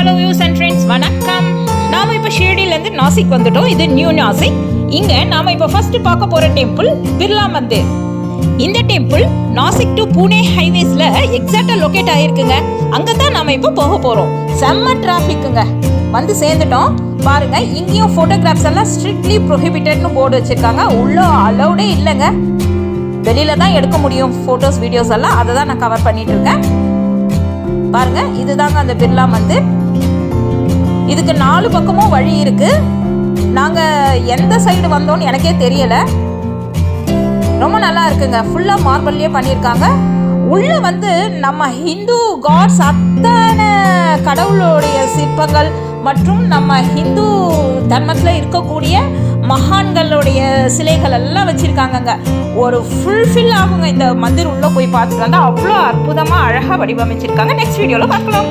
Hello views and friends, வணக்கம். நாம இப்போ ஷிரடியிலேருந்து நாசிக் வந்துட்டோம். இது நியூ நாசிக். இங்கே நாம இப்போ ஃபர்ஸ்ட் பார்க்க போகிற டெம்பிள் பிர்லா மந்திர். இந்த டெம்பிள் நாசிக் டு புனே ஹைவேஸில் எக்ஸாக்டாக லொக்கேட் ஆகிருக்குங்க. அங்கே தான் நாம் இப்போ போக போகிறோம். செம்ம டிராஃபிக்குங்க. வந்து சேர்ந்துட்டோம். பாருங்க, இங்கேயும் ஃபோட்டோகிராஃப்ஸ் எல்லாம் ஸ்ட்ரிக்ட்லி ப்ரொஹிபிட்டட்னு போர்டு வச்சுருக்காங்க. உள்ள அலௌடே இல்லைங்க. வெளியில தான் எடுக்க முடியும் ஃபோட்டோஸ் வீடியோஸ் எல்லாம். அதை தான் நான் கவர் பண்ணிட்டு இருக்கேன். பாருங்க, இதுதாங்க அந்த பிர்லா மந்திர். இதுக்கு 4 பக்கமும் வழி இருக்கு. நாங்க எந்த சைடு வந்தோம்னு எனக்கே தெரியல. ரொம்ப நல்லா இருக்குங்க. ஃபுல்லா மார்பிள்லயே பண்ணியிருக்காங்க. உள்ள வந்து நம்ம ஹிந்து காட்ஸ் அத்தனை கடவுளுடைய சிற்பங்கள் மற்றும் நம்ம ஹிந்து தர்மத்தில் இருக்கக்கூடிய மகான்களுடைய சிலைகள் எல்லாம் வச்சிருக்காங்கங்க. ஒரு ஃபுல்ஃபில் ஆகுங்க இந்த மந்திர் உள்ள போய் பார்த்துட்டு வந்தால். அவ்வளோ அற்புதமாக அழகாக வடிவமைச்சிருக்காங்க. நெக்ஸ்ட் வீடியோவில் பார்க்கலாம்.